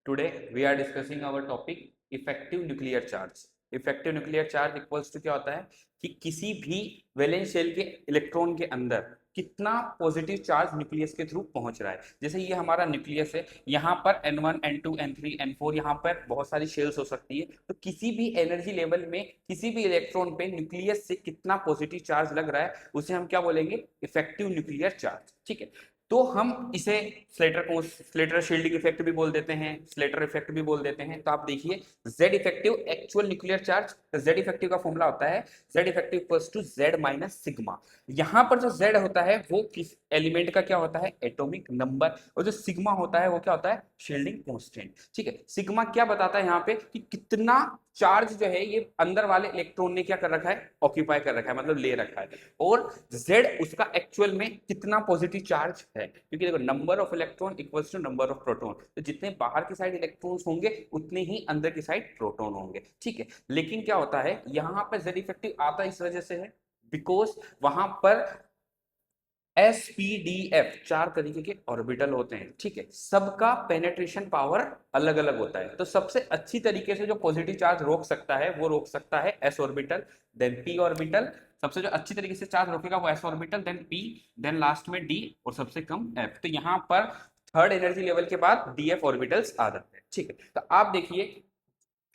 Today we are discussing our topic effective nuclear charge. Effective nuclear charge equals to क्या होता है कि किसी भी वैलेंस शेल के इलेक्ट्रॉन के अंदर कितना पॉजिटिव चार्ज न्यूक्लियस के थ्रू पहुंच रहा है। जैसे ये हमारा न्यूक्लियस है, यहाँ पर N1 N2 N3 N4 यहाँ पर बहुत सारी शेल्स हो सकती है। तो किसी भी एनर्जी लेवल में किसी भी इलेक्ट्रॉन पे न्यूक्लियस से कितना पॉजिटिव चार्ज लग रहा है उसे हम क्या बोलेंगे, इफेक्टिव न्यूक्लियर चार्ज। ठीक है, तो हम इसे स्लेटर शील्डिंग इफेक्ट भी बोल देते हैं, स्लेटर इफेक्ट भी बोल देते हैं। तो आप देखिए Z effective actual nuclear charge, Z effective का फॉर्मूला होता है Z effective equals to Z minus sigma. यहाँ पर जो जेड होता है वो किस एलिमेंट का क्या होता है, एटॉमिक नंबर, और जो सिग्मा होता है वो क्या होता है, शील्डिंग कांस्टेंट। ठीक है, सिग्मा क्या बताता है यहाँ पे कि कितना चार्ज जो है ये अंदर वाले इलेक्ट्रॉन ने क्या कर रखा है, ऑक्यूपाई कर रखा है, मतलब ले रखा है। और जेड उसका एक्चुअल में कितना पॉजिटिव चार्ज है, क्योंकि देखो number of electron equals to number of proton, तो जितने बाहर की साइड इलेक्ट्रॉन्स होंगे उतने ही अंदर की साइड प्रोटॉन होंगे। ठीक है, लेकिन क्या होता है यहाँ पर जेड इफेक्टिव आता इस वजह से है बिकॉज वहां पर SPDF चार तरीके के ऑर्बिटल होते हैं। ठीक है, सबका पेनेट्रेशन पावर अलग अलग होता है। तो सबसे अच्छी तरीके से जो पॉजिटिव चार्ज रोक सकता है वो रोक सकता है S orbital, then P orbital. सबसे जो अच्छी तरीके से चार्ज रोकेगा वो S orbital, then P, then last में D और सबसे कम F। तो यहाँ पर थर्ड एनर्जी लेवल के बाद DF ऑर्बिटल्स आ जाते हैं। ठीक है, तो आप देखिए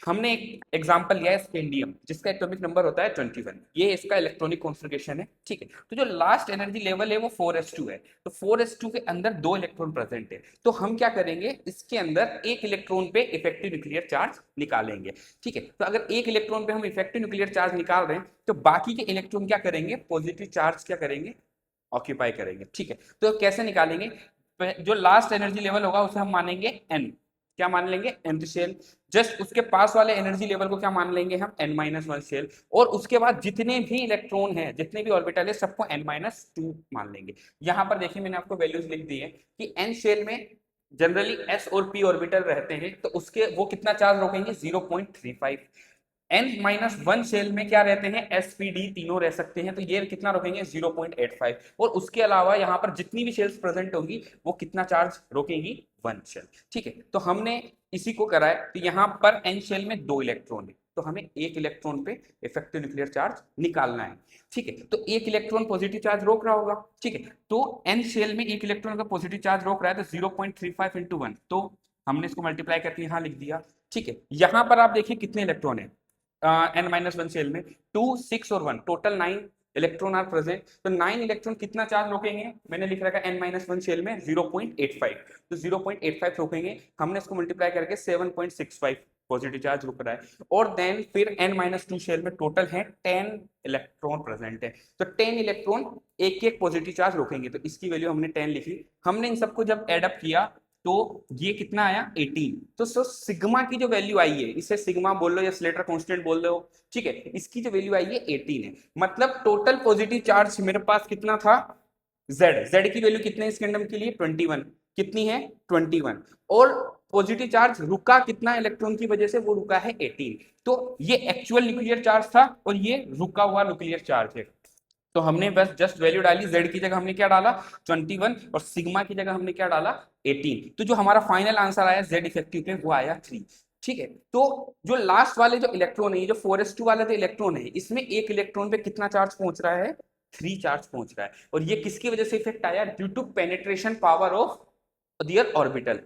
हमने एक एग्जांपल लिया है स्केंडियम, जिसका एटॉमिक नंबर होता है 21। ये इसका इलेक्ट्रॉनिक कॉन्फ़िगरेशन है। ठीक है, तो जो लास्ट एनर्जी लेवल है वो 4s2 है। तो 4s2 के अंदर दो इलेक्ट्रॉन प्रेजेंट है। तो हम क्या करेंगे, इसके अंदर एक इलेक्ट्रॉन पे इफेक्टिव न्यूक्लियर चार्ज निकालेंगे। ठीक है, तो अगर एक इलेक्ट्रॉन पे हम इफेक्टिव न्यूक्लियर चार्ज निकाल रहे हैं तो बाकी के इलेक्ट्रॉन क्या करेंगे, पॉजिटिव चार्ज क्या करेंगे, ऑक्यूपाई करेंगे। ठीक है, तो कैसे निकालेंगे, जो लास्ट एनर्जी लेवल होगा उसे हम मानेंगे n, क्या मान लेंगे, nth शेल। जस्ट उसके पास वाले एनर्जी लेवल को क्या मान लेंगे हम, n-1 शेल। और उसके बाद जितने भी इलेक्ट्रॉन हैं, जितने भी ऑर्बिटल है, सबको n-2 मान लेंगे। यहां पर देखिए मैंने आपको वैल्यूज लिख दी है कि n शेल में जनरली s और p ऑर्बिटल रहते हैं, तो उसके वो कितना चार्ज रोकेंगे, 0.35। N-1 शेल में क्या रहते हैं, SPD तीनों रह सकते हैं, तो ये कितना रोकेंगे, 0.85। और उसके अलावा यहाँ पर जितनी भी शेल्स प्रेजेंट होंगी वो कितना चार्ज रोकेंगी, 1 शेल। ठीक है, तो हमने इसी को करा है। तो यहाँ पर N शेल में दो इलेक्ट्रॉन है, तो हमें एक इलेक्ट्रॉन पे इफेक्टिव न्यूक्लियर चार्ज निकालना है। ठीक है, तो एक इलेक्ट्रॉन पॉजिटिव चार्ज रोक रहा होगा। ठीक है, तो N शेल में एक इलेक्ट्रॉन का पॉजिटिव चार्ज रोक रहा है, तो 0.35 इंटू 1, तो हमने इसको मल्टीप्लाई करके यहाँ लिख दिया। ठीक है, यहाँ पर आप देखिए कितने इलेक्ट्रॉन है, N-1 शेल में 2, 6 और 1, टोटल 9 इलेक्ट्रॉन आर प्रेजेंट। तो 9 इलेक्ट्रॉन कितना चार्ज रोकेंगे, मैंने लिख रखा है N-1 शेल में 0.85, तो 0.85 रोकेंगे। हमने इसको मल्टीप्लाई करके 7.65 पॉजिटिव चार्ज रुक रहा है। और देन फिर N-2 शेल में टोटल है 10 इलेक्ट्रॉन प्रेजेंट है, तो 10 इलेक्ट्रॉन एक एक पॉजिटिव चार्ज रोकेंगे। तो इसकी वैल्यू हमने 10 लिखी। हमने इन सबको जब एडअप किया तो ये कितना आया, 18। तो सिग्मा की जो वैल्यू आई है, इसे सिग्मा बोल लो या स्लेटर कांस्टेंट बोल लो, ठीक है, इसकी जो वैल्यू आई है 18 है। मतलब टोटल पॉजिटिव चार्ज मेरे पास कितना था, जेड की वैल्यू कितने इस कैंडम के लिए, 21। कितनी है, 21। और पॉजिटिव चार्ज रुका कितना इलेक्ट्रॉन की वजह से, वो रुका है 18। तो ये एक्चुअल न्यूक्लियर चार्ज था और ये रुका हुआ न्यूक्लियर चार्ज है। तो हमने बस जस्ट वैल्यू डाली, जेड की जगह हमने क्या डाला, 21, और सिग्मा की जगह हमने क्या डाला, 18। तो जो हमारा फाइनल आंसर आया जेड इफेक्टिव पे वो आया 3। ठीक है, तो जो लास्ट वाले जो इलेक्ट्रॉन है, जो 4s2 वाला जो इलेक्ट्रॉन है, इसमें एक इलेक्ट्रॉन पे कितना चार्ज पहुंच रहा है, 3 चार्ज पहुंच रहा है। और ये किसकी वजह से इफेक्ट आया, due to penetration power of their orbital.